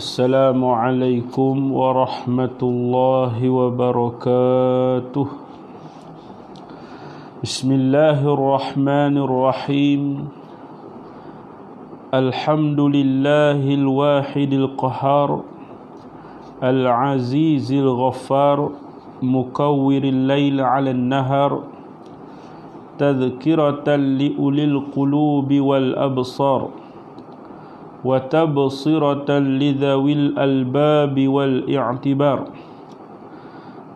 السلام عليكم ورحمة الله وبركاته. بسم الله الرحمن الرحيم. الحمد لله الواحد القهار العزيز الغفار مكور الليل على النهار تذكرة لأولي القلوب والأبصار وتبصرة لذوي الألباب والاعتبار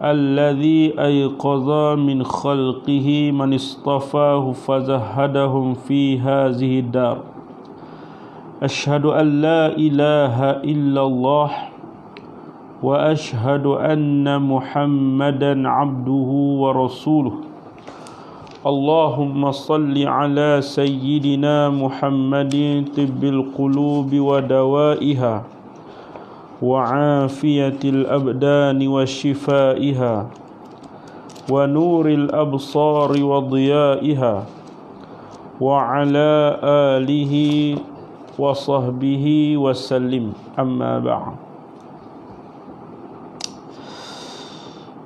الذي أيقظ من خلقه من اصطفاه فزهدهم في هذه الدار. أشهد أن لا إله إلا الله وأشهد أن محمدا عبده ورسوله. اللهم صل على سيدنا محمد طب القلوب ودوائها وعافية الأبدان وشفائها ونور الأبصار وضيائها وعلى آله وصحبه وسلم. أما بعد.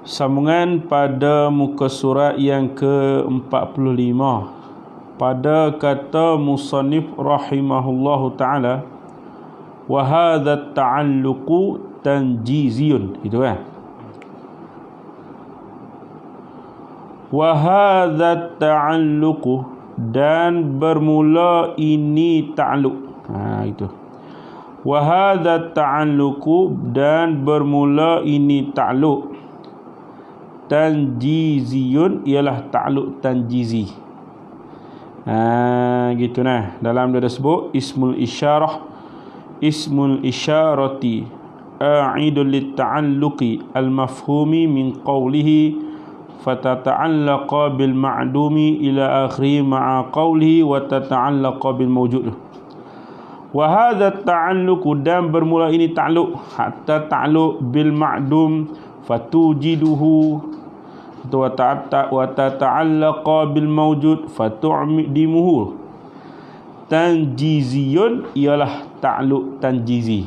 Sambungan pada muka surat yang ke-45 pada kata musannif rahimahullahu ta'ala, wa hadha ta'alluqu tanjiziyun, gitu kan. Wa hadha ta'alluqu, dan bermula ini ta'alluq. Itu. Wa hadha ta'alluqu, dan bermula ini ta'alluq. Tanjiziyun ialah ta'alluq tanjizi. Gitu nah. Dalam dia sebut ismul isyarati a'idul litta'alluqi al-mafhumi min qawlihi fatata'allaqa bil ma'dumi ila akhiri ma'a qawlihi wa tata'allaqa bil mawjud. Wa hadha ta'alluqu, dan bermula ini ta'alluq, hatta ta'alluq bil ma'dum fatujiduhu wa tata'allaqa bil mawjud fatu'dimuhu. Tanjiziyun ialah ta'alluq tanjizi.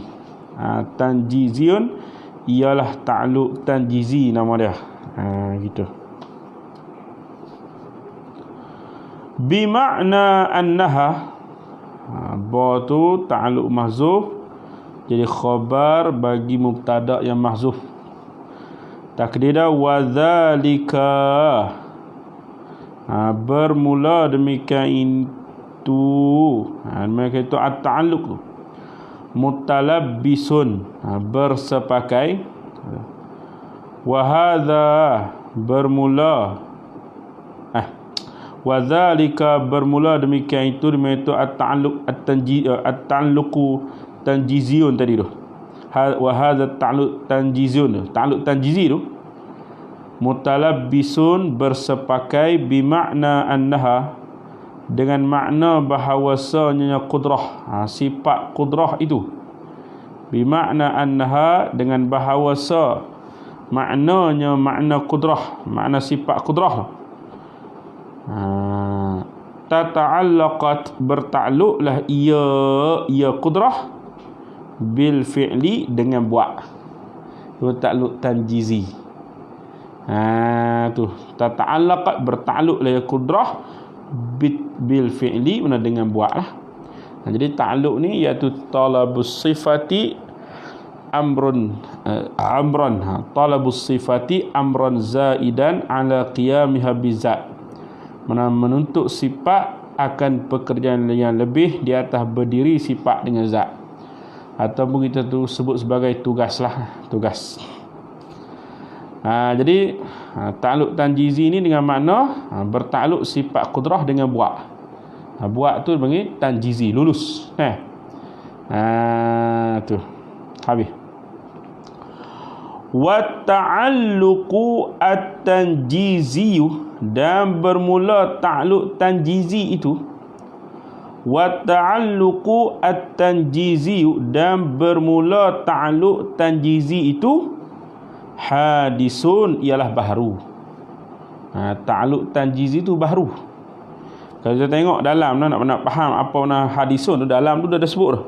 Tanjiziyun ialah ta'alluq tanjizi nama dia. Gitu. Bimakna annaha, ba tu ta'alluq mahzuf, jadi khabar bagi mubtada yang mahzuf. Takdirnya wadzalika, bermula demikian itu, demikian itu at-ta'alluq mutalabbisun, bersepakai. Wa hadza, bermula, wadzalika, bermula demikian itu at-ta'alluq at-ta'alluqu tanjiziyun tadi tu. Wa hadza ta'alluq tanjizun, ta'alluq tanjizi tu mutalabbisun, bersepakai, bimakna annaha, dengan makna bahawasanya qudrah, sifat qudrah itu. Bimakna annaha, dengan bahawasa maknanya makna qudrah, makna sifat qudrah. Tata'allaqat, bertakluklah ia qudrah bil fi'li, dengan buat. Itu ta'alluq tanjizi. Tu tata'allaqat, bertakluklah ia qudrah bil fi'li, mana dengan buatlah. Jadi ta'alluq ni iaitu talabus sifati amrun talabus sifati amran zaidan ala qiyamiha bizat, mana menuntut sifat akan pekerjaan yang lebih di atas berdiri sifat dengan zat, ataupun kita tu sebut sebagai tugas. Jadi ta'alluq tanjizi ni dengan makna bertakluk sifat qudrah dengan buat. Buat tu panggil tanjizi, lulus. Tu habis. Wa ta'alluqu at-tanjiziyu, dan bermula ta'alluq tanjizi itu. Wa ta'alluqu at-tanjiziyu, dan bermula ta'alluq tanjizi itu hadisun, ialah baharu. Ta'alluq tanjizi itu baharu. Kalau kita tengok dalam nak faham apa makna hadisun tu, dalam tu dah sebut dah.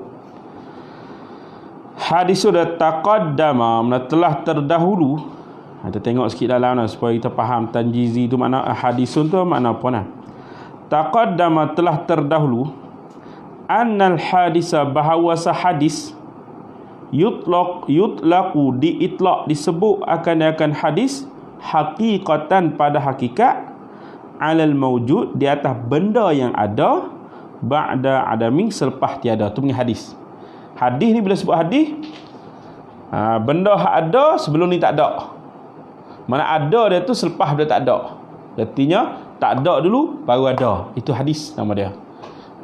Hadis sudah taqaddama, telah terdahulu. Kita tengok sikit dalam supaya kita faham tanjizi tu makna, hadisun tu makna apa nah. Taqaddama, telah terdahulu, annal hadisa, bahawa hadis, yutlaqu, diitlaq, disebut akan hadis, haqiqatan, pada hakikat, alal mawjud, di atas benda yang ada, ba'da adamin, selepas tiada. Tu punya hadis. Hadis ni bila sebut hadis, benda ada sebelum ni tak ada. Mana ada dia tu selepas dia tak ada. Artinya tak ada dulu baru ada. Itu hadis nama dia.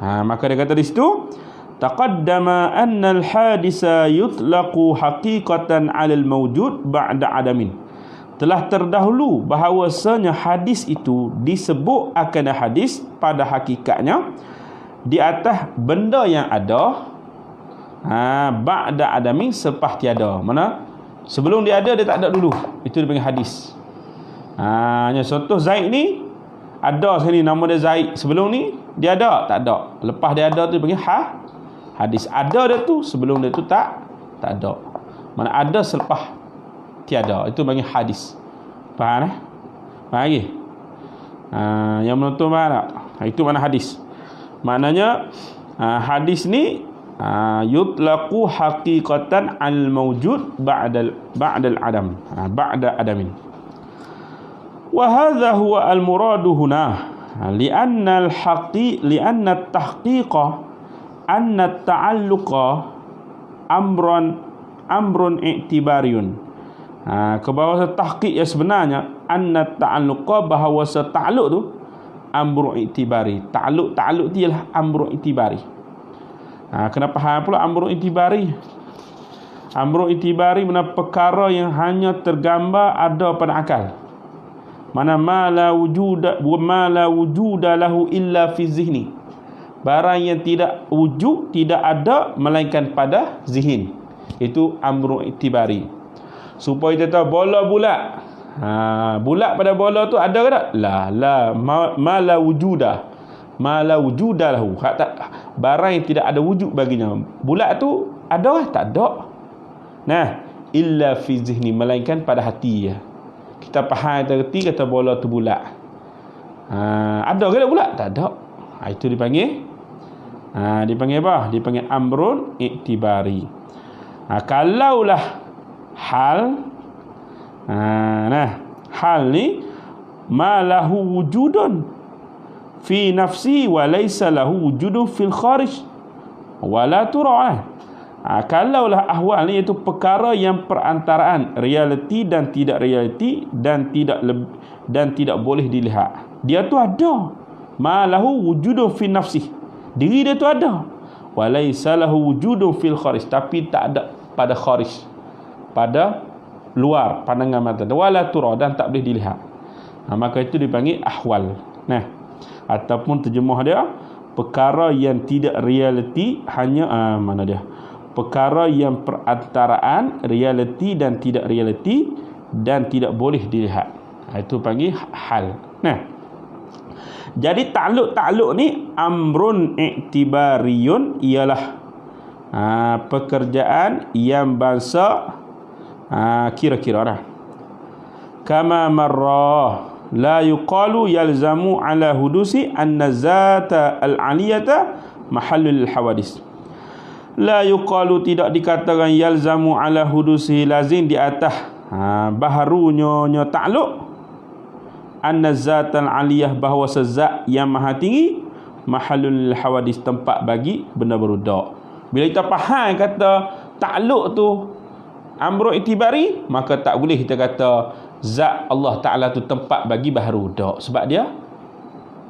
Maka dia kata di situ, taqaddama anna al-hadisa yutlaqu haqiqatan 'ala al-mawjud ba'da adamin. Telah terdahulu bahawasanya hadis itu disebut akan hadis pada hakikatnya di atas benda yang ada, ba'da adamin, selepas tiada. Mana sebelum dia ada, dia tak ada dulu. Itu dia panggil hadis. Contoh Zaid ni ada sini, nama dia Zaid. Sebelum ni dia ada, tak ada. Lepas dia ada tu dia panggil hadis. Ada dia tu, sebelum dia tu tak ada. Mana ada selepas tiada. Itu panggil hadis. Faham eh? Faham lagi? Yang menonton faham tak? Itu makna hadis. Maknanya hadis ni yutlaqu haqiqatan al-mawjud ba'dal adam, ba'da adamin. Wa hadha huwa al-muradu huna, li'anna at-tahqiqa anna at-ta'alluqa amrun i'tibariyun. Kebahawa tahqiq yang sebenarnya, anna at-ta'alluqa, bahawa ta'alluq tu amrun i'tibari. Ta'alluq tu ialah amrun i'tibari. Kenapa pula amrun itibari? Amrun itibari mana perkara yang hanya tergambar ada pada akal. Mana ma la wujuda lahu illa fi zihni. Barang yang tidak wujud, tidak ada melainkan pada zihin. Itu amrun itibari. Supaya kita tahu bola bulat. Bulat pada bola tu ada ke tak? Ma la wujuda. Ma la wujuda lahu. Barang yang tidak ada wujud baginya. Bulat tu ada ke? Tak ada. Nah, illa fi zihni, melainkan pada hati ya. Kita faham, kita reti kata bola tu bulat. Ada ke tak bulat? Tak ada. Itu dipanggil apa? Dipanggil amrun i'tibari. Kalaulah hal, hal ni ma lahu wujudun fi nafsi wa laysa lahu wujudun fil kharij wala tura. Kalaulah ahwal ni, iaitu perkara yang perantaraan realiti dan tidak realiti, dan tidak boleh dilihat. Dia tu ada, ma lahu wujudun fi nafsi, diri dia tu ada, wa laysa lahu wujudun fil kharij, tapi tak ada pada kharij, pada luar pandangan mata, wala tura, dan tak boleh dilihat. Maka itu dipanggil ahwal. Ataupun terjemah dia, perkara yang tidak realiti, hanya mana dia, perkara yang perantaraan realiti dan tidak realiti, dan tidak boleh dilihat. Itu panggil hal. Jadi ta'alluq ni amrun i'tibariyun, ialah pekerjaan yang bangsa kira-kira dah. Kama marra la yuqalu yalzamu ala hudusi anna zata al-aliyata mahallul hawadis. La yuqalu, tidak dikatakan yalzamu ala hudusi, lazim di atas baharunya ta'alluq, anna zatal aliyah, bahawa zat yang maha tinggi, mahallul hawadis, tempat bagi benda berudak. Bila kita faham kata ta'alluq tu amrun i'tibari, maka tak boleh kita kata zat Allah Ta'ala tu tempat bagi baharu dak, sebab dia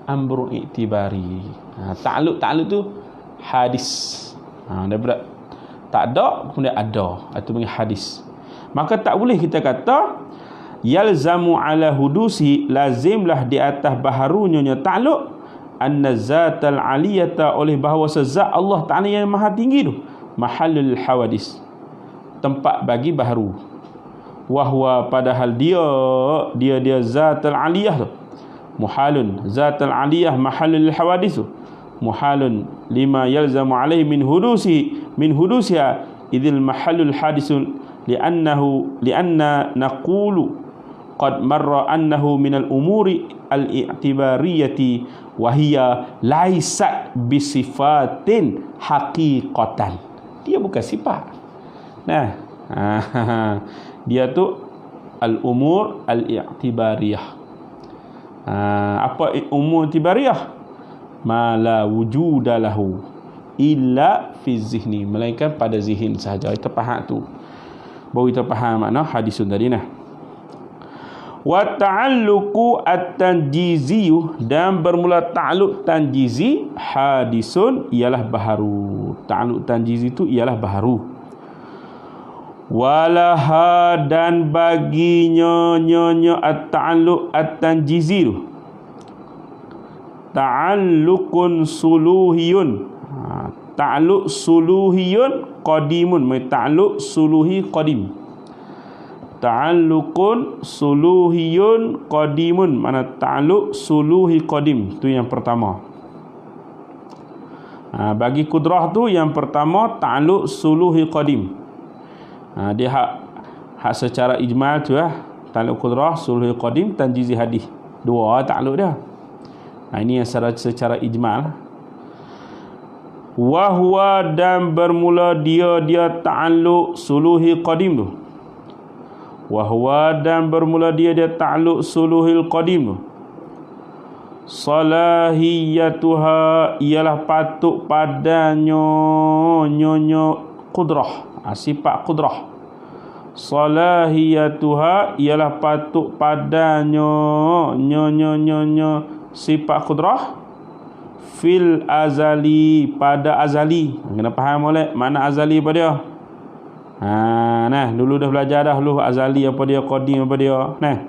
amrun i'tibari. Ta'alluq tu hadis. Daripada tak ada kemudian ada, itu panggil hadis. Maka tak boleh kita kata yalzamu ala hudusi, lazimlah di atas baharunya ta'alluq, anna zatal aliyata, oleh bahawa zat Allah Ta'ala yang maha tinggi tu mahallul hawadis, tempat bagi baharu. Wahwa, padahal dia zatul aliyah tu muhalun, zatul aliyah mahallul hawadis tu muhalun lima yalzamu alaihi min hudusiha, idzil mahallul hadisun lianna naqulu qad marra annahu minal umuri al-i'tibariyati wa hiya laisat bisifatin haqiqatan. Dia bukan sifat. Nah, dia tu al-umur al-i'tibariyah. Apa umur i'tibariyah? Ma la wujuda lahu illa fi zihni, melainkan pada zihin sahaja. Kita faham tu. Baru kita faham makna hadisun tadi nah. Wa ta'alluqu at-tanjizi, dan bermula ta'alluq tanjizi hadisun ialah baharu. Ta'alluq tanjizi itu ialah baharu. Walaha, dan baginya at-ta'alluq at-tanjizi tu ta'alluqun suluhiyun. Ta'alluq suluhiyun qadimun, ta'alluq suluhi qadim. Ta'alluqun suluhiyun qadimun, mana ta'alluq suluhi qadim, tu yang pertama. Bagi kudrah tu yang pertama ta'alluq suluhi qadim. Dia hak secara ijmal tu ta'alluq kudrah suluhi qadim tanjizi hadis. Dua ta'alluq dia. Ini yang secara ijmal. Wa huwa, dan bermula dia ta'alluq suluhi qadim tu. Wa huwa, dan bermula dia ta'alluq suluhil qadim tu. Salahiyatuha, ialah patut padanya qudrah, sifat qudrah. Salahiyatuha, ialah patut padanya sifat qudrah fil azali, pada azali. Kena faham oleh mana azali apa dia. Nah, dulu dah belajar dah dulu azali apa dia, qadim apa dia. Nah,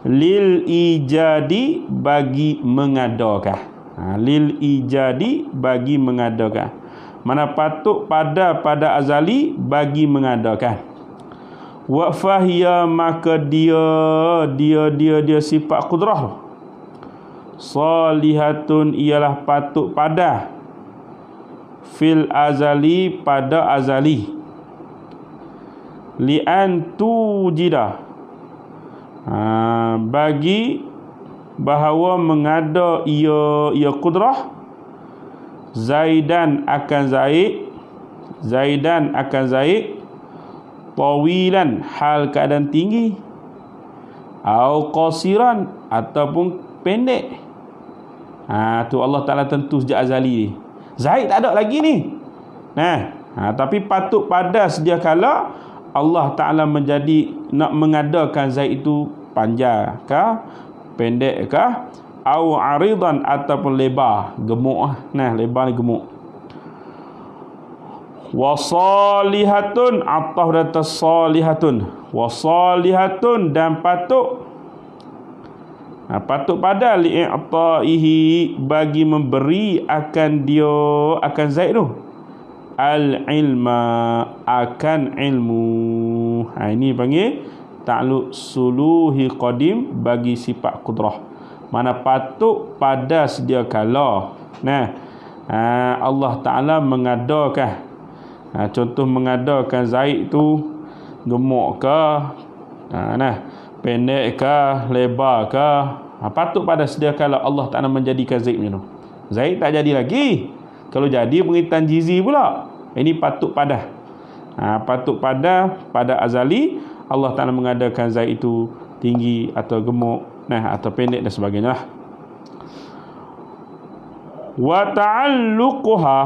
lil ijadi, bagi mengadakan. Lil ijadi, bagi mengadakan. Mana patut pada azali, bagi mengadakan. Wa fahiya, maka dia sifat qudrah salihatun, ialah patut pada fil azali, pada azali. Li'an tujida, bagi bahawa mengada ia qudrah zaidan akan zaid tawilan, hal keadaan tinggi, au qasiran, ataupun pendek. Tu Allah Ta'ala tentu sejak azali ni. Zaid tak ada lagi ni. Tapi patut pada sedia kala Allah Ta'ala nak mengadakan Zaid itu panjang kah, pendek kah, au aridan, ataupun lebar, gemuk. Lebar ni gemuk. Wasalihatun, atah data salihatun. Wasalihatun, dan patut pada li'ataihi, bagi memberi akan Zaid tu al-ilma, akan ilmu. Ini panggil ta'alluq suluhi qadim, bagi sifat qudrah. Mana patut pada sedia kala. Allah Ta'ala mengadakan. Contoh mengadakan Zaid tu gemuk ke, pendek ke, lebar ke. Patut pada sedia kala Allah Ta'ala menjadikan Zaid macam tu. Zaid tak jadi lagi. Kalau jadi pengertian jizi pula. Ini patut pada. Patut pada azali Allah Ta'ala mengadakan Zaid itu tinggi atau gemuk, atau pendek dan sebagainya. Wa ta'alluquha,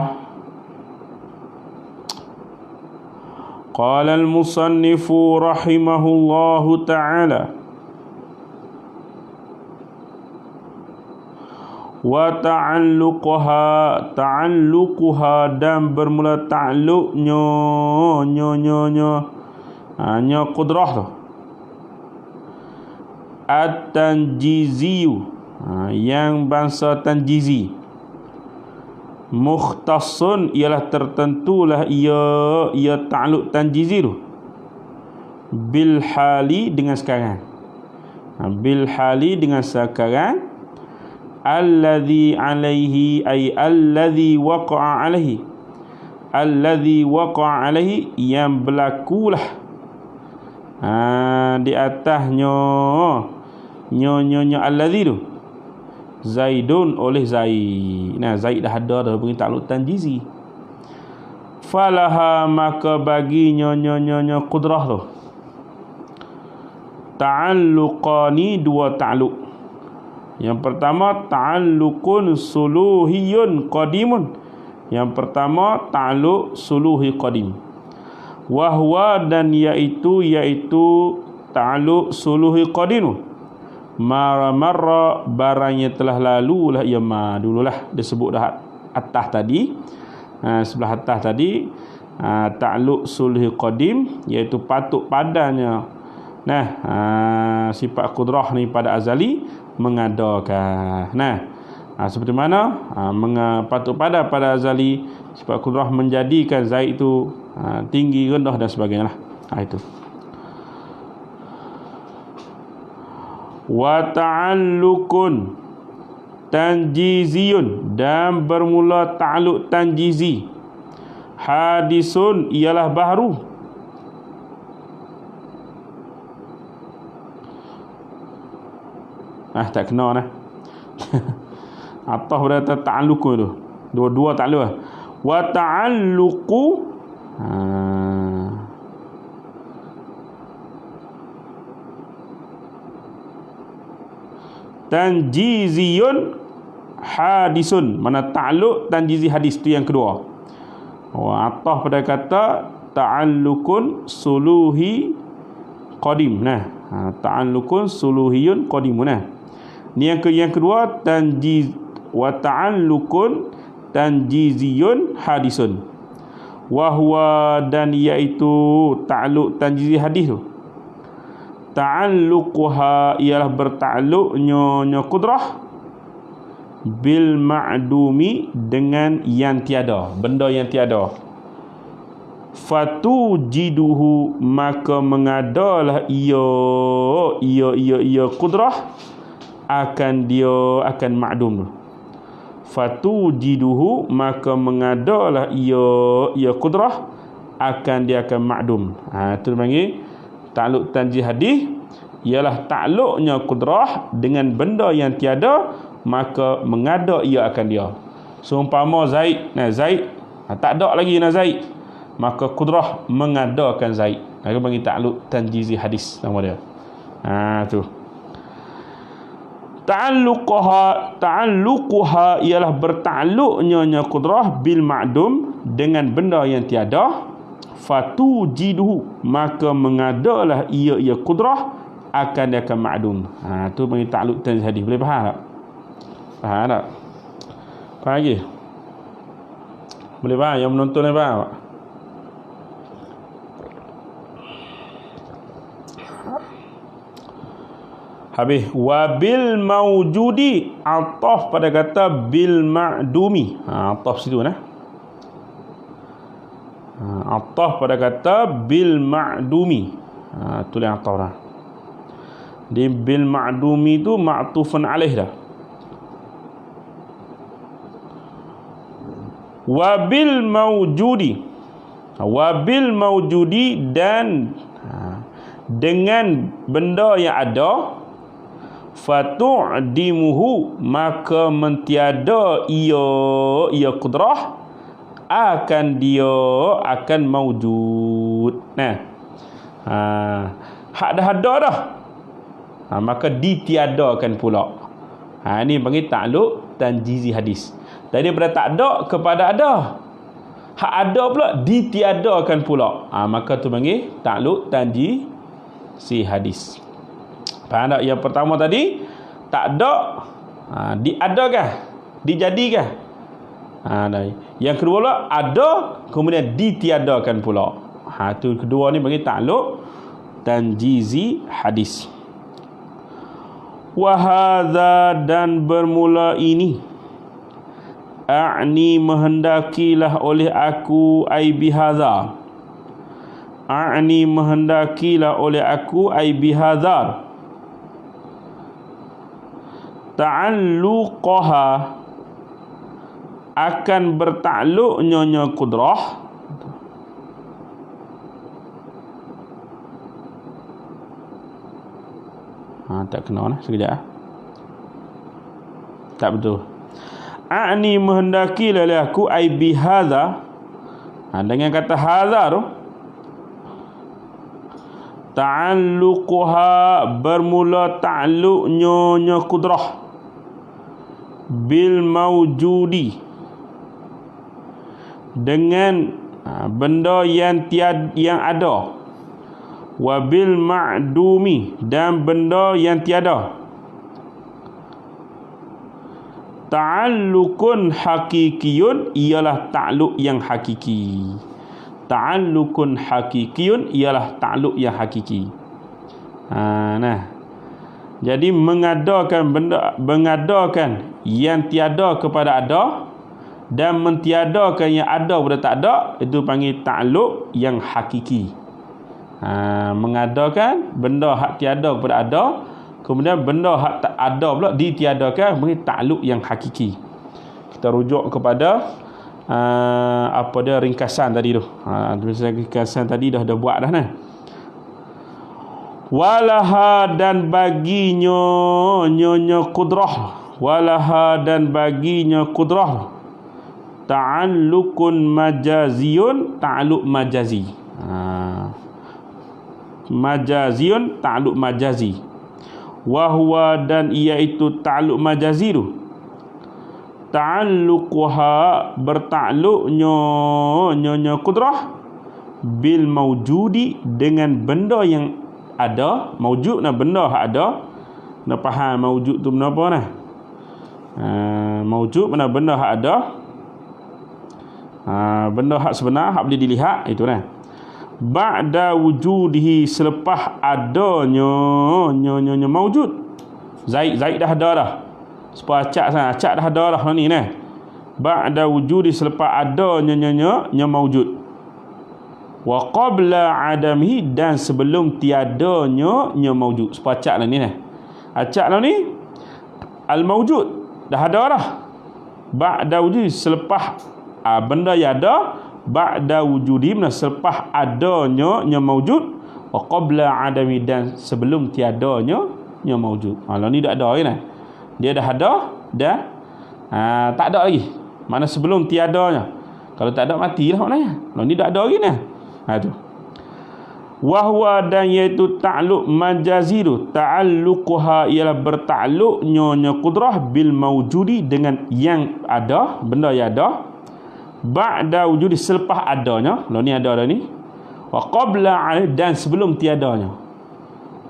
qala al-musannifu rahimahullahu ta'ala, wa ta'alluquha, dan bermula ta'alluqnya qudrah tu at-tanjiziyu, yang bangsa tanjizi. Mukhtassun, ialah tertentulah ia ta'alluq tanjizi tu bil hali, dengan sekarang. Bil hali, dengan sekarang. Alladhi alaihi, ay alladhi waqa'a alaihi, alladhi waqa'a alaihi, yang berlakulah di atasnya nyonya alladhi tu Zaidun oleh Zaid. Nah, Zaid dah ada bagi takluk tanjizi. Falaha, maka bagi nyonya qudrah tu ta'alluqani, dua ta'alluq. Yang pertama ta'alluqun suluhiyun qadimun. Yang pertama ta'alluq suluhi qadim. Wahwa, dan yaitu ta'alluq suluhi qadim. Marra, barangnya telah lalu lah, ya ma dululah disebut dah atas tadi, sebelah atas tadi, ta'alluq sulhi qadim, iaitu patut padanya sifat qudrah ni pada azali mengadakan. Seperti mana patut pada azali sifat qudrah menjadikan Zaid itu tinggi, rendah dan sebagainya lah. Itu. Wa ta'alluqun tanjiziyun, dan bermula ta'alluq tanjizi. Hadisun, ialah baru. Tak kena nah. Atau berkata ta'alluqun tu. Dua-dua ta'alluq. Wa ta'alluqu tanjiziyun hadisun. Mana ta'alluq tanjizi hadis tu yang kedua. Atah pada kata ta'alluqun suluhi qadim. Ta'alluqun suluhiyun qadim. Ni yang kedua, tanjiz wa ta'alluqun tanjiziyun hadisun. Wa huwa, dan iaitu ta'alluq tanjizi hadis tu, ta'alluquha, ialah berta'alluqnya qudrah bil ma'dumi, dengan yang tiada, benda yang tiada. Fatujiduhu, maka mengadalah ia qudrah akan ma'dum. Fatujiduhu, maka mengadalah ia qudrah akan ma'dum. Itu dipanggil ta'alluq tanjiz hadis, ialah ta'alluqnya qudrah dengan benda yang tiada, maka mengada ia akan dia. Seumpama Zaid, Zaid tak ada lagi Zaid, maka qudrah mengadakan Zaid. Itu panggil ta'alluq tanjizi hadis nama dia. Tu. Ta'alluquha ialah berta'alluqnya qudrah bil ma'dum, dengan benda yang tiada. Fatujiduhu, maka mengadalah ia qudrah akan ma'dum. Tu panggil ta'alluq tanjiz hadis. Boleh faham tak? Faham tak? Faham lagi? Boleh faham? Yang menonton ni faham tak? Habis. Wabil mawjudi, ataf pada kata bil ma'dumi. Ataf situ ataf pada kata bil ma'dumi. Tulis ataf dah. Di bil ma'dumi tu ma'tufun alaih dah. Wabil mawjudi, dan dengan benda yang ada. Fatu'dimuhu, maka mentiada ia qudrah akan mawjud. Hak dah ada dah, maka ditiadakan pula. Ini panggil ta'alluq tanjizi hadis. Daripada tak ada kepada ada, hak ada pula ditiadakan pula. Maka tu panggil ta'alluq tanjizi hadis. Faham tak? Yang pertama tadi tak ada, diadakan, dijadikan. Yang kedua pula ada, kemudian ditiadakan pula. Tu kedua ni bagi ta'alluq tanjizi hadis. Wa hadza, dan bermula ini, a'ni, menghendakilah oleh aku, ai bihadza. A'ni, menghendakilah oleh aku, ai bihadza, ta'alluqaha, akan bertakluk nyonya qudrah Tak kena lah. Sekejap. Tak betul. A'ni menghendaki oleh aku ai bihadza. Dengan kata hadza tu, ta'alluquha bermula ta'alluqnya qudrah bil maujudi dengan benda yang ada, wa bil ma'dumi dan benda yang tiada. Ta'alluqun hakikiyun ialah ta'alluq yang hakiki. Ta'alluqun hakikiyun ialah ta'alluq yang hakiki. Nah. Jadi mengadakan yang tiada kepada ada dan mentiadakan yang ada pada tak ada, itu panggil ta'alluq yang hakiki. Mengadakan benda hak tiada kepada ada, kemudian benda hak tak ada pula ditiadakan, panggil ta'alluq yang hakiki. Kita rujuk kepada apa dia ringkasan tadi tu. Ringkasan tadi dah buat dah nah. Walaha dan baginya nyonya qudrah, walaha dan baginya qudrah, ta'alluqun majaziyun, ta'alluq majazi. Majaziyun, ta'alluq majazi. Wa huwa dan iaitu ta'alluq majazi tu, ta'alluquha berta'alluqnya nyonya qudrah bil maujudi dengan benda yang ada. Maujud nah benda hak ada. Nak faham maujud tu benda apa nah? Maujud mana benda hak ada. Benda hak sebenar, hak boleh dilihat, itu nah. Ba'da wujudihi selepas adanya nyonya maujud. Zaid dah ada dah. Supaya acak dah ada dah ni nah. Ba'da wujudi selepas adanya nyonya maujud. Wa qabla adamihi dan sebelum tiadanya maujud. Supaya acak lah ni nah. Acak lah ni al maujud dah ada dah. Ba'da wujudi selepas benda yang ada, ba'da wujudi selepas adanya maujud, wa qabla adami dan sebelum tiadanya maujud. Kalau ni dah ada kan. Dia dah ada dah tak ada lagi. Mana sebelum tiadanya. Kalau tak ada matilah maknanya. Kalau ni dah ada lagi nah. Tu. Wa huwa dan iaitu ta'alluq majazi tu, ta'alluquha ialah berta'alluqnya qudrah bil maujudi dengan yang ada, benda yang ada, ba'da wujudi selepas adanya. Lo ni ada dah ni. Wa qabla dan sebelum tiadanya.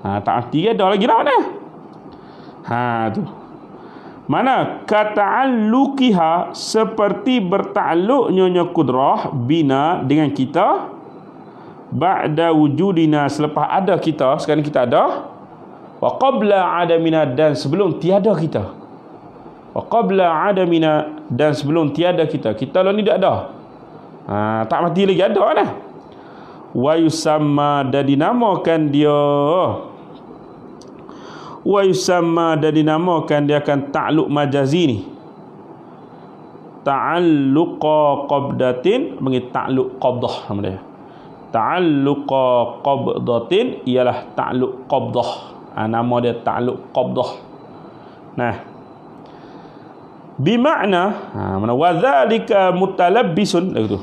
Tak tiada lagi dah mana. Tu. Mana kata'alluqiha seperti berta'alluqnya qudrah bina dengan kita, ba'da wujudina selepas ada kita, sekarang kita ada, wa qabla adamina dan sebelum tiada kita. Wa qabla adamina dan sebelum tiada kita. Kita lah ni tak ada. Tak mati lagi ada lah. Wa yusamma dan dinamakan dia. Wa yusamma dan dinamakan dia akan ta'alluq majazi ni. Ta'alluqa qabdatin bagi ta'alluq qabdah nama dia. Ta'alluqa qabdatin ialah ta'alluq qabdah. Nama dia ta'alluq qabdah. Nah, bimakna mana wadzalika mutalabbisun begitu.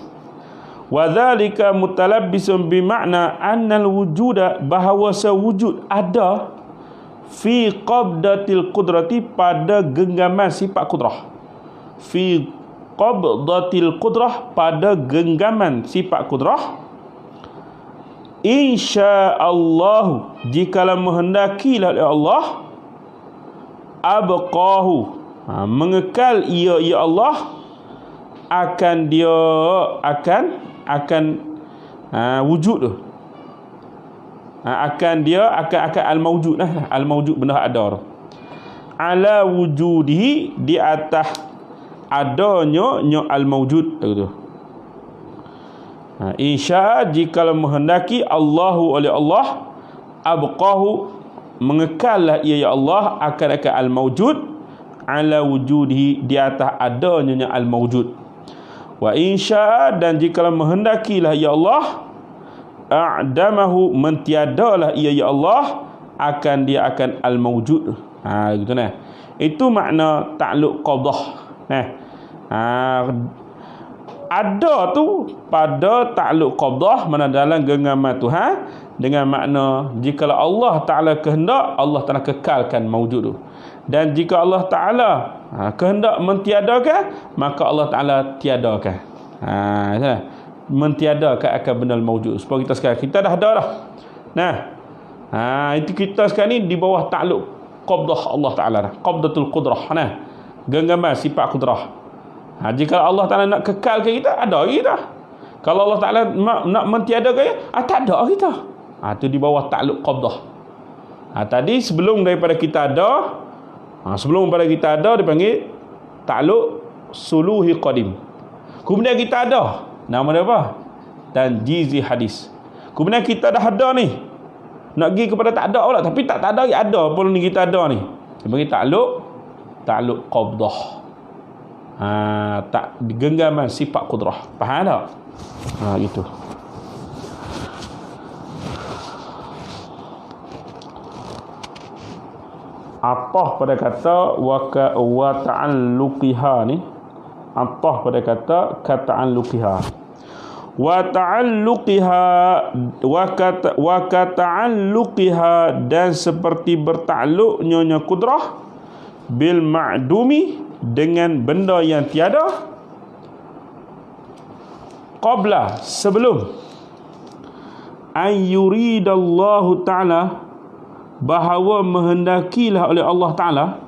Wadzalika mutalabbisun bimakna annal wujuda bahawa sewujud ada fi qabdatil qudrati pada genggaman sifat qudrah. Fi qabdatil qudrah pada genggaman sifat qudrah. InsyaAllah jikalau menghendakilah oleh Allah, abqahu mengekal ia ya Allah, akan dia akan wujud tu, akan al maujud lah, al maujud benda ada tu, ala wujudihi di atas adanya al maujud tu. Insya jikalau menghendaki Allahu oleh Allah, abqahu mengekallah ia ya Allah akan al maujud ala wujudihi di atas adanya al maujud. Wa insya dan jikalau menghendakilah ya Allah, a'damahu mentiadalah ia ya Allah akan dia akan al-mawjud. Gitu nah. Itu makna ta'alluq qabdah. Ada tu pada ta'alluq qabdah mana dalam genggaman Tuhan dengan makna jika Allah Taala kehendak, Allah Taala kekalkan mawjud tu. Dan jika Allah Taala kehendak mentiadakan, maka Allah Taala tiadakan. Mentiadakan akan benda mawjud. Sebab kita sekarang kita dah ada dah. Itu kita sekarang ni di bawah ta'alluq qabdah Allah Taala dah. Qabdatul qudrah. Genggaman sifat qudrah. Jika Allah Taala nak kekalkan kita, ada kita. Kalau Allah Taala nak mentiadakan, tak ada kita. Itu di bawah ta'alluq qabdah. Tadi sebelum daripada kita ada, sebelum pada kita ada dipanggil ta'alluq suluhi qadim. Kemudian kita ada, nama dia apa? Tanjizi hadis. Kemudian kita dah ada ni, nak pergi kepada tak ada pula, tapi tak ada ada pun ni kita ada ni. Dipanggil ta'alluq qabdah. Tak genggaman sifat qudrah. Faham tak? Gitu. Atah pada kata wa ta'alluqiha ni, atah pada kata kata'alluqiha. Wa ta'alluqiha wa kata'alluqiha, dan seperti bertakluknya qudrah bil ma'dumi, dengan benda yang tiada, qabla, sebelum an yuridallahu ta'ala, bahawa menghendakilah oleh Allah Ta'ala,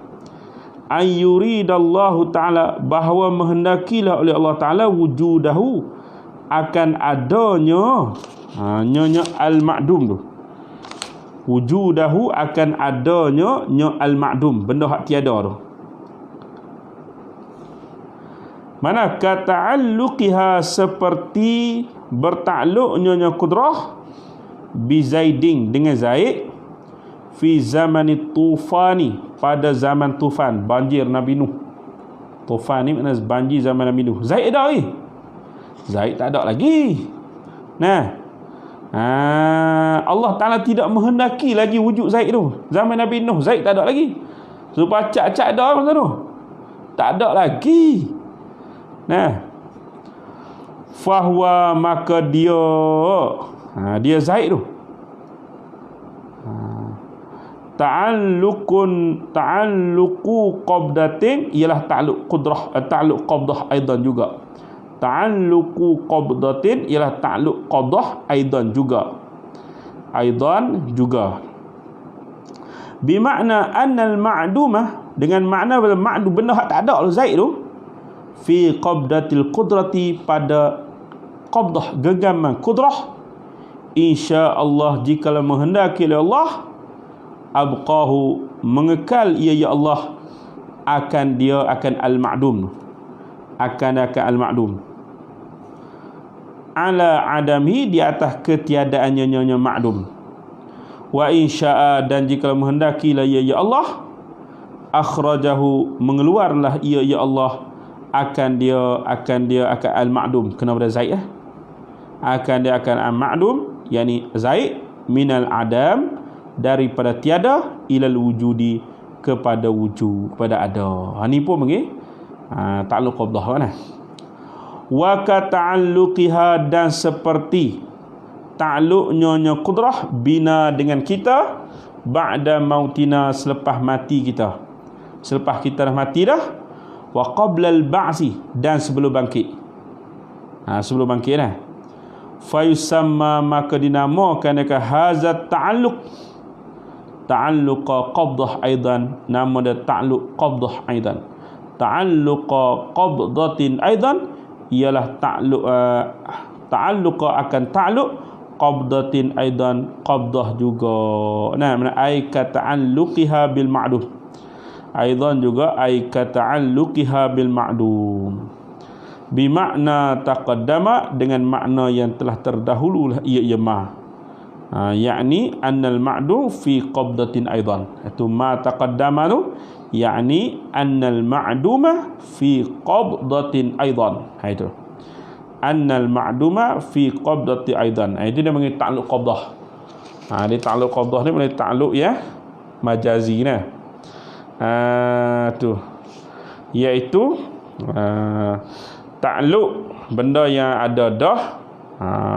an yuridallahu ta'ala, bahawa menghendakilah oleh Allah Ta'ala wujudahu, akan adanya nyonya al-ma'dum tu, wujudahu, akan adanya nyonya al-ma'dum, benda hak tiada tu. Mana kata'alluqiha, seperti bertakluknya qudrah bi Zaidin, dengan Zaid, fi zamani tufani, pada zaman tufan, banjir Nabi Nuh. Tufan ni makna banjir zaman Nabi Nuh. Zaid dah ni, Zaid tak ada lagi. Allah Ta'ala tidak menghendaki lagi wujud Zaid tu. Zaman Nabi Nuh Zaid tak ada lagi. Supaya acak-acak dah masa tu, tak ada lagi. Fahuwa, maka dia Zaid tu ta'alluqu qabdatin, ialah ta'alluq qudrah, ta'alluq qabdah aidan juga. Ta'alluqu qabdatin ialah ta'alluq qabdah aidan juga. Bimakna annal ma'dumah, dengan makna ma'dum, benda hak tak ada Zaid tu, fi qabdatil qudrati, pada qabdah genggaman qudrah, insya-Allah, jikalau menghendaki oleh Allah, abqahu, mengekal ia ya Allah, akan al-ma'dum, akan al-ma'dum, ala adami, di atas ketiadaannya nyonya ma'dum. Wa insya'a, dan jika menghendaki ia ya Allah, akhrajahu, mengeluarlah ia ya Allah, akan al-ma'dum, kenapa Zaid akan al-ma'dum, yakni Zaid, minal adam, daripada tiada, ilal wujudi, kepada wujud, kepada ada. Ni pun panggil ta'alluq qabdah kan. Wa kata'alluqiha, dan seperti ta'alluqnya qudrah bina, dengan kita, ba'da mautina, selepas mati kita, selepas kita dah mati dah, wa qabla al-ba'si, dan sebelum bangkit. Sebelum bangkit dah, fayusamma, maka dinamakan hazat ta'alluq qabdah aidan, nama dia ta'alluq qabdah aidan. Ta'alluq qabdatin aidan, ialah ta'alluq akan ta'alluq qabdatin aidan, qabdah juga. Mana ai ka ta'alluqiha bil ma'dum, aidan juga ai ka ta'alluqiha bil ma'dum, bimakna taqaddama, dengan makna yang telah terdahulu ia ma, yakni annal ma'dum fi qabdatin aidan. Itu ma taqaddama tu, yakni annal ma'duma fi qabdatin aidan. Itu annal ma'duma fi qabdati aidan. Itu dia panggil ta'alluq qabdah. Dia ta'alluq qabdah ni boleh ta'alluq ya majazi nah. Tu iaitu ta'alluq benda yang ada dah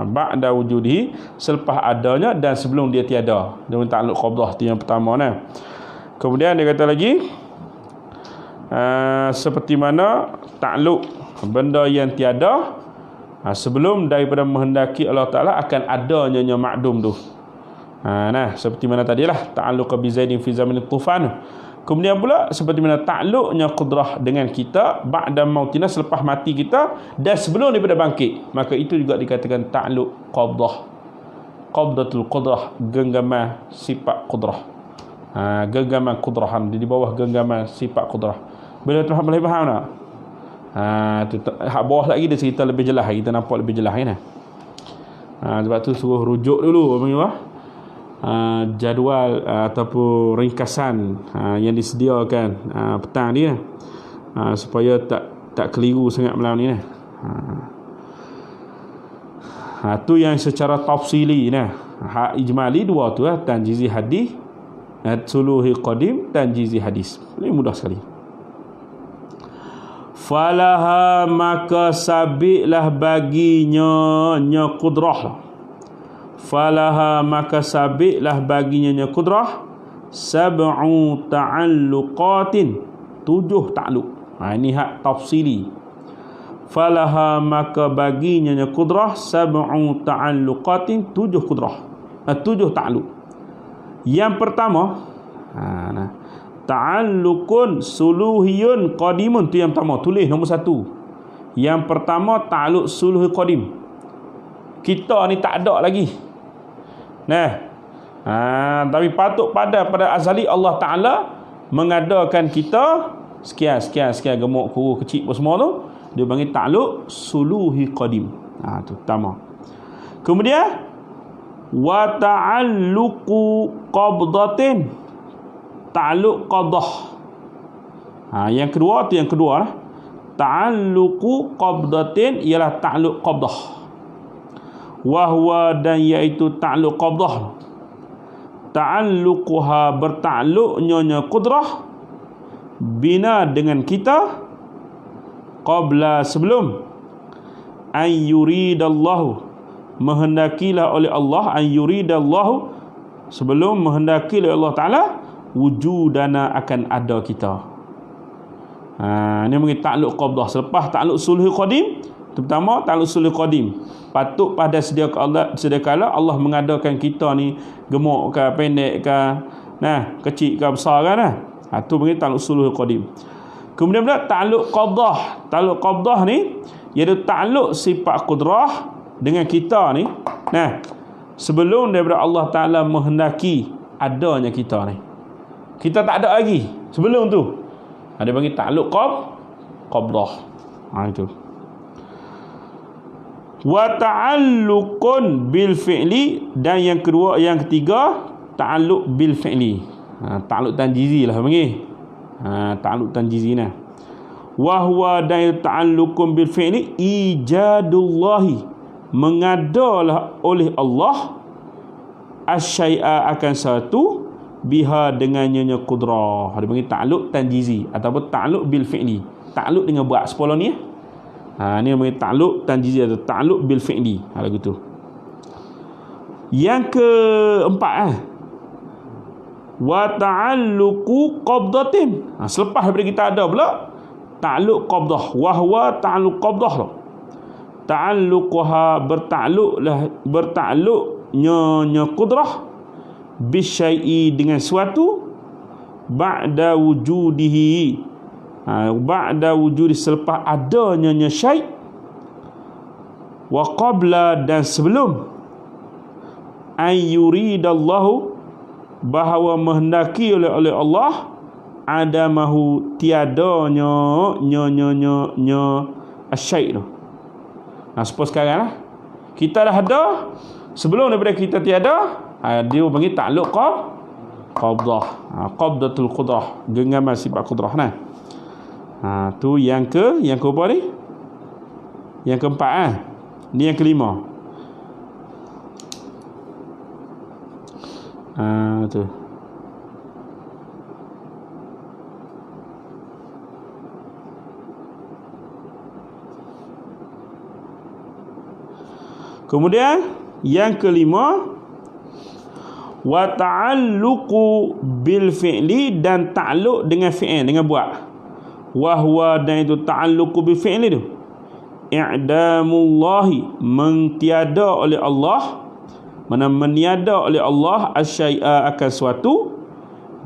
ba'da wujudihi, selepas adanya dan sebelum dia tiada. Dia ta'alluq qabdah tu yang pertama nah. Kemudian dia kata lagi seperti mana ta'alluq benda yang tiada sebelum daripada menghendaki Allah Ta'ala akan adanya ma'dum tu. Nah, seperti mana tadilah ta'alluq bi Zaidin fi zamanit tufan. Kemudian pula seperti mana ta'alluqnya qudrah dengan kita ba'da mautina, selepas mati kita dan sebelum daripada bangkit, maka itu juga dikatakan ta'alluq qabdah. Qabdatul qudrah, genggaman sifat qudrah. Genggaman qudrahan di bawah genggaman sifat qudrah. Boleh faham tak? Hak bawah lagi dia cerita lebih jelas, kita nampak lebih jelas kan. Sebab tu suruh rujuk dulu jadual ataupun ringkasan yang disediakan petang ni supaya tak keliru sangat malam ni tu yang secara tafsili hak ijmali dua tu tanjizi hadis, suluhi qadim, tanjizi hadis. Ini mudah sekali. Falaha, maka sabiklah baginya nya qudrah. Falaha, maka sabiklah baginya nya qudrah sab'u ta'alluqatin, 7 ta'alluq. Ini hak tafsili. Falaha, maka baginya nya qudrah sab'u ta'alluqatin, 7 qudrah, 7 ta'alluq. Yang pertama ta'alluqun suluhiyun qadimun, tu yang pertama, tulis nombor 1. Yang pertama ta'alluq suluhi qadim. Kita ni tak ada lagi. Tapi patut pada azali Allah Ta'ala mengadakan kita sekian gemuk kurus kecil apa semua tu, dia panggil ta'alluq suluhi qadim. Tu pertama. Kemudian wa ta'alluqu qabdatin, ta'alluq qadah. Yang kedua tu ta'alluqu qabdatin ialah ta'alluq qabdah. Wahwa, dan iaitu ta'alluq qabdah, ta'alluquha berta'alluqnya qudrah bina dengan kita qabla, sebelum an yuridallahu, menghendakilah oleh Allah, an yuridallahu, sebelum menghendaki oleh Allah Ta'ala wujudana, akan ada kita. Ini mengenai ta'alluq qabdah. Selepas ta'alluq sulhi qadim, pertama ta'alluq sulhi qadim, patut pada sedia kala Allah mengadakan kita ni gemuk ke pendek ke, kecil ke besar kan. Tu mengenai ta'alluq sulhi qadim. Kemudian pula ta'alluq qabdah. Ta'alluq qabdah ni iaitu ta'alluq sifat qudrah dengan kita ni sebelum daripada Allah Ta'ala menghendaki adanya kita ni. Kita tak ada lagi sebelum tu. Dia bagi ta'alluq qabdah. Itu. Wa ta'alluqun bil fi'li, dan yang ketiga ta'alluq bil fi'li. Ta'alluq tanjizi lah panggil. Ta'alluq tanjizi nah. Wa huwa, dan ta'alluqun bil fi'li ijadullahi, mengadalah oleh Allah asyai'a, akan satu, biha dengannya qudrah. Dia panggil ta'alluq tanjizi ataupun ta'alluq bil fi'li. Ta'alluq dengan buat sepuluh ni. Ni panggil ta'alluq tanjizi atau ta'alluq bil fi'li. Lagu tu. Yang keempat wa ta'alluqu qabdatin. Selepas daripada kita ada pula ta'alluq qabdah. Wa huwa ta'alluq qabdah. Ta'alluquha berta'alluqnya qudrah bisyai'i, dengan suatu ba'da wujudihi, ba'da wujudi, selepas adanya syai', wa qabla, dan sebelum an yuridallahu, bahawa menghendaki oleh Allah adamahu, tiadanya asyai' tu. Suppose sekarang lah kita dah ada, sebelum daripada kita tiada, dia panggil ta'alluq qabdah. Qabdatul qudrah, genggaman sifat qudrah tu yang keberapa ni? Yang keempat Ni yang kelima. Tu. Kemudian yang kelima, wa ta'alluqu bil fi'li, dan ta'alluq dengan fi'il, dengan buat. Wa huwa, dan itu ta'alluqu bil fi'li tu, i'damullahi, mentiada oleh Allah, meniada oleh Allah asyai'a, akan suatu,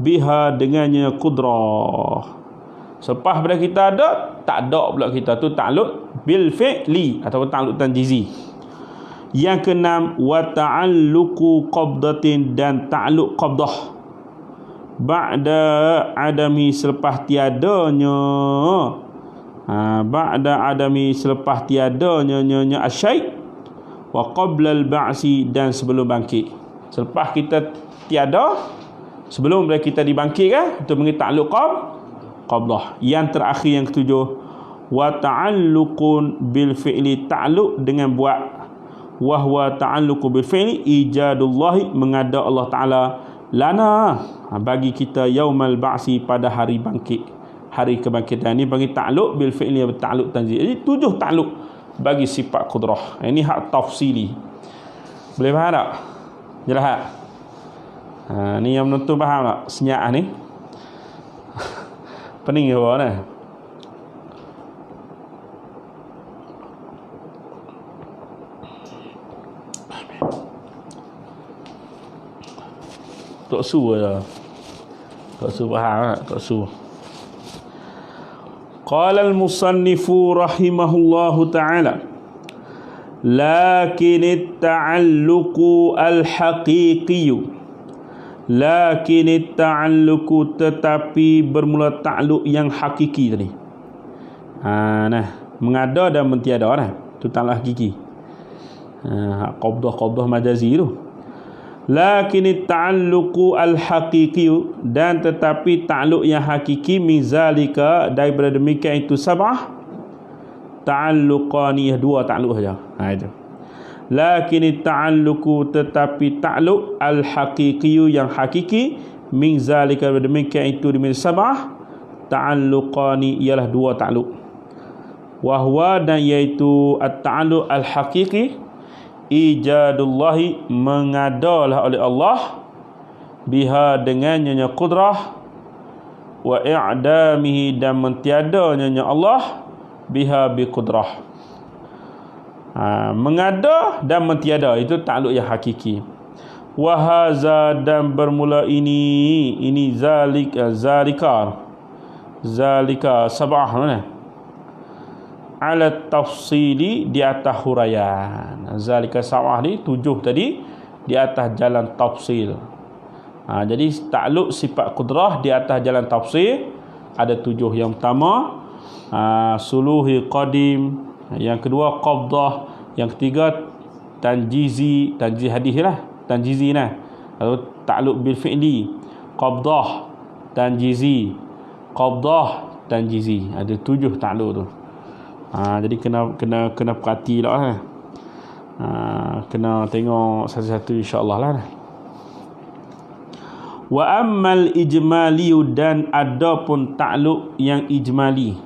biha, dengannya qudrah. Selepas pada kita ada, tak ada pula kita tu ta'alluq bil fi'li ataupun ta'alluq tanjizi. Yang keenam, wa ta'alluqu qabdatin, dan ta'alluq qabdah, ba'da adami, selepas tiadanya, ba'da adami, selepas tiadanya asyai', wa qabla al-ba'si, dan sebelum bangkit. Selepas kita tiada, sebelum kita dibangkitkan, itu mengenai ta'alluq qabdah. Yang terakhir, yang ketujuh, wa ta'alluqun bil fi'li, ta'alluq dengan buat. Wa huwa ta'alluqu bil fi'li ijadullahi, mengada Allah Ta'ala lana, bagi kita, yaumal ba'si, pada hari bangkit, hari kebangkitan. Ini bagi ta'alluq bil fi'li, ta'alluq tanzih. Jadi 7 ta'alluq bagi sifat qudrah. Ini hak tafsili. Boleh faham tak? Jelas tak? Ni yang menonton faham tak? Senyap ni pening ke bawah ni? Tok Su lah. Tok Su faham tak? Tok Su. Qala al-musannifu rahimahullahu ta'ala, lakin at-ta'alluqu al-haqiqiyyu, lakin at-ta'alluqu, tetapi bermula ta'alluq yang hakiki tadi. Nah, mengada dan mentiada nah. Tu ta'alluq hakiki. Qabdah majazi tu. Lakin ta'alluqu al-haqiqi, dan tetapi ta'alluq yang hakiki, min zalika, daripada demikian itu, sab'ah ta'alluqani, 2 ta'alluq saja. Itu. Lakin ta'alluqu, tetapi ta'alluq al-haqiqi, yang hakiki, min zalika, daripada demikian itu, min sab'ah ta'alluqani, ialah 2 ta'alluq. Wa huwa, dan iaitu at-ta'alluq al-haqiqi, ijadullahi, mengadalah oleh Allah, biha, dengannya qudrah, wa i'damihi, dan mentiadanya Allah, biha, bi qudrah. Mengada dan mentiada, itu ta'alluq yang hakiki. Wa haza, dan bermula ini zalika sab'ah mana? Ala tafsili, di atas huraian. Zalika sab'ah ni 7 tadi, di atas jalan tafsil. Jadi ta'alluq sifat qudrah di atas jalan tafsil ada 7. Yang pertama suluhi qadim, yang kedua qabdah, yang ketiga tanjizi hadis lah, tanjizi nah, atau ta'alluq bil fi'li, qabdah, tanjizi, qabdah, tanjizi. Ada 7 ta'alluq tu. Jadi kena perhatilah. Kena tengok satu-satu insya-Allah lah. Wa ammal ijmali, dan adapun ta'alluq yang ijmali.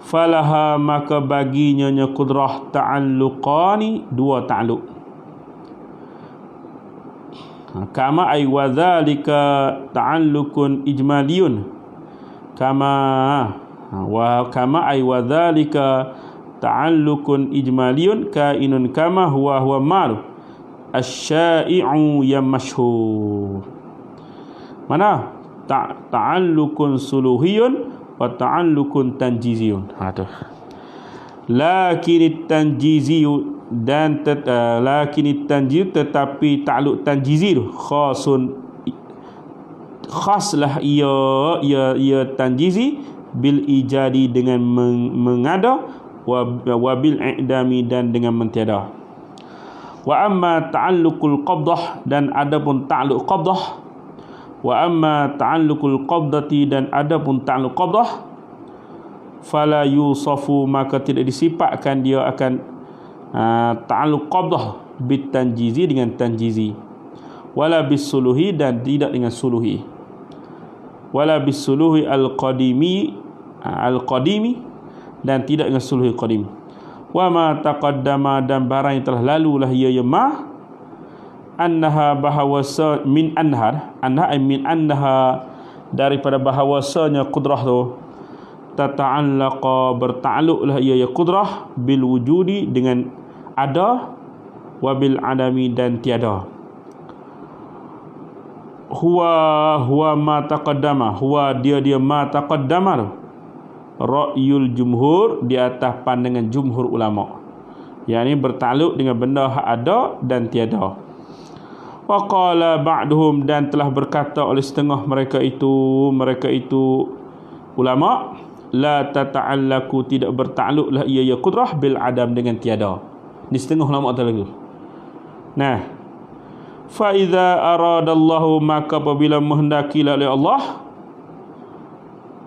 Falaha, maka baginya qudrah ta'alluqani, 2 ta'alluq. Kama ay wa dzalika ta'alluqun ijmaliyun, kama ay wa dzalika ta'alluqun ijmaliyun kainun kama huwa malu asy-syai'u yang masyhur. Mana ta'alluqun suluhiyun wa ta'alluqun tanjiziyun. Tu. Lakin tanjiziyu, dan lakin tanjiz, tetapi ta'alluq tanjizi tu khaslah ia tanjizi, bil ijadi, dengan mengada, wa bil i'dami, dan dengan mentiada. Wa amma ta'alluqul qabdah, dan adapun ta'alluq qabdah, wa amma ta'alluqul qabdati, dan adapun ta'alluq qabdah, fala yusafu, maka tidak disifatkan dia akan ta'alluq qabdah bitanjizi dengan tanjizi, wala bisuluhi dan tidak dengan suluhi, wala bisuluhi al-qadimi dan tidak dengan suluhi qadim. Wa ma taqaddama dan barang yang telah lalu lah ia ma annaha bahawasa min anha ay min annaha daripada bahawasanya qudrah tu tata'allaqa berta'alluq lah ia qudrah bil wujudi dengan ada, wa bil adami dan tiada. Huwa ma taqaddama, huwa dia ma taqaddama tu ra'yul jumhur, di atas pandangan jumhur ulama, yakni bertakluk dengan benda hak ada dan tiada. Wa qala ba'duhum dan telah berkata oleh setengah mereka itu ulama, la tata'allaku tidak bertakluklah ia qudrah bil adam dengan tiada. Di setengah ulama terlalu. Nah, fa iza aradallahu maka apabila menghendakilah oleh Allah,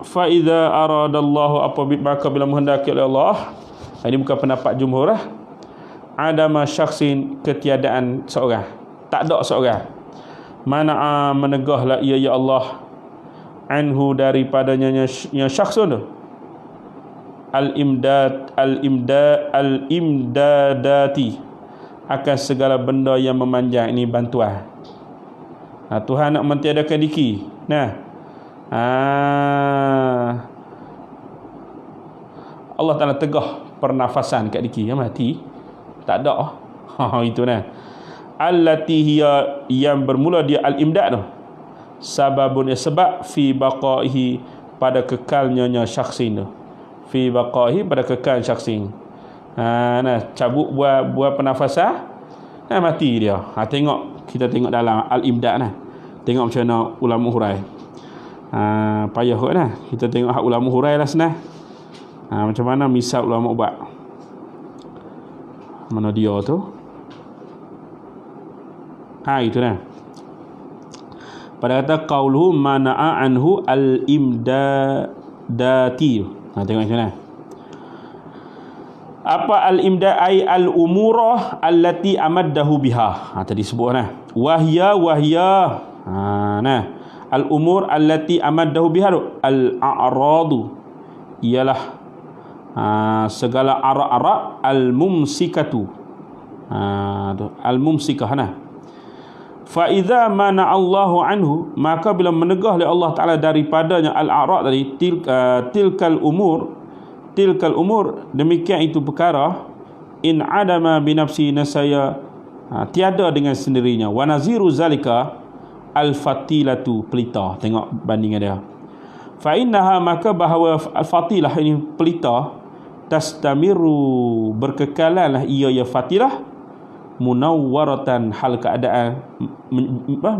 fa iza aradallahu apabila maka bila menghendaki oleh Allah, ini bukan pendapat jumhur lah, adama syakhsin ketiadaan seorang, tak ada seorang, mana menegahlah ia ya Allah anhu daripadanya yang syakhsun tu al-imdadati akan segala benda yang memanjang, ini bantuan. Tuhan nak mentiadakan diki. Allah Ta'ala tegah pernafasan kat diki, mati tak ada. Itu allati hiya yang bermula dia al-imdad tu, sababun sebab fi baqaihi pada kekalnya syakhsin tu, fi baqaihi pada kekal syakhsin. Cabut buah pernafasan, mati dia. Kita tengok dalam al-imdad tengok macam mana ulama hurai. Payah kot kita tengok hak ulama hurai lah senang. Macam mana misal ulama buat. Mana dia tu? Itu pada kata qauluhu mana'a anhu al-imdadati. Tengok macam mana. Apa al-imdad ay al-umurah allati amaddahu biha. Tadi sebut wahya al-umur allati amaddahu biha al-a'radu, ialah segala ara-ara al-mumsikatu, al-mumsikah. Fa idza mana Allahu anhu, maka bila menegah oleh Allah Taala daripadanya al-a'ra tadi, tilkal umur demikian itu perkara, in adama binafsi nasaya tiada dengan sendirinya, wa naziru zalika al-fatilatu pelita. Tengok bandingan dia. Fa innaha maka bahawa al-fatilah ini pelita, tastamiru berkekalanlah ia fatilah, munawwaratan hal keadaan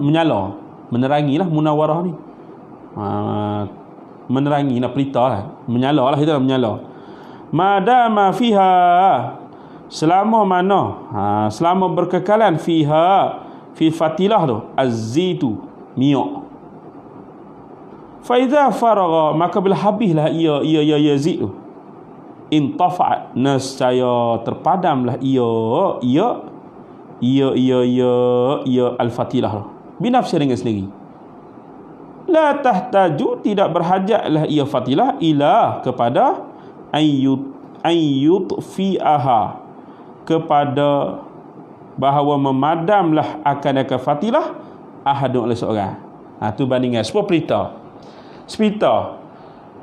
menyala, menerangilah munawwarah ni. Menerangi pelita menyala lah, itu menyala. Madama fiha, selama mana selama berkekalan fiha fi fatilah tu az-zitu minyak. Fa idza faragha maka bila habislah ia zit tu, intafa'at nascaya terpadamlah ia al-fatilah binafsi dengan sendiri. La tahtaju tidak berhajatlah ia fatilah ila kepada ayyut fi'aha, kepada bahawa memadamlah akan fatilah ahadun oleh seorang. Tu bandingan sebuah pelita.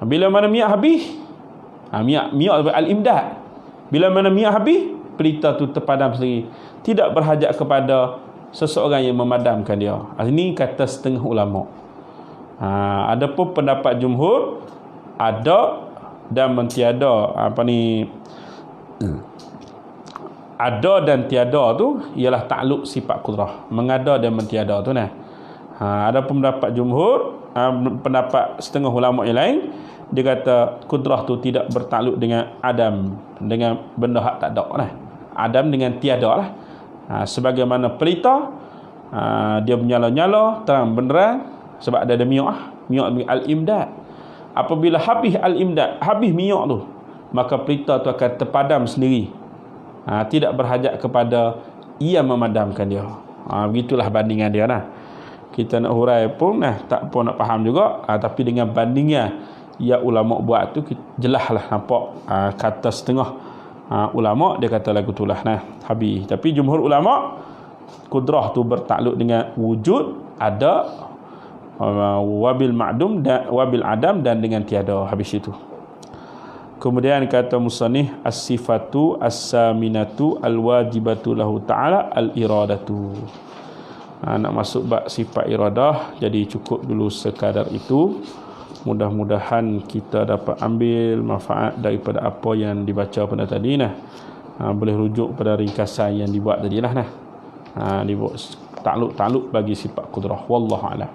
Bila mana minyak habis, minyak al-imdad. Bila mana minyak habis, pelita tu terpadam sendiri, tidak berhajat kepada seseorang yang memadamkan dia. Ini kata setengah ulama. Adapun pendapat jumhur, ada dan mentiada, ada dan tiada tu ialah takluk sifat qudrah, mengada dan mentiada tu Adapun pendapat jumhur, pendapat setengah ulama yang lain, dia kata qudrah tu tidak bertakluk dengan adam, dengan benda hak tak ada adam dengan tiada lah. Sebagaimana pelita, dia menyala-nyala terang benderang sebab ada minyak al-imdad. Apabila habis al-imdad, habis minyak tu, maka pelita tu akan terpadam sendiri. Tidak berhajat kepada ia memadamkan dia. Begitulah bandingan dia nah. Kita nak hurai pun tak pun nak faham juga, tapi dengan bandingnya ya ulama buat tu jelaslah nampak kata setengah ulama dia kata lagu tulah habis. Tapi jumhur ulama kudrah tu bertakluk dengan wujud, ada, wabil ma'dum dan wabil adam, dan dengan tiada, habis itu. Kemudian kata musannif as-sifatu as-saminatu al-wajibatu lahu ta'ala al-iradatu. Nak masuk bab sifat iradah, jadi cukup dulu sekadar itu. Mudah-mudahan kita dapat ambil manfaat daripada apa yang dibaca pada tadi boleh rujuk pada ringkasan yang dibuat tadi dibuat takluk bagi sifat kudrah. Wallahu a'lam.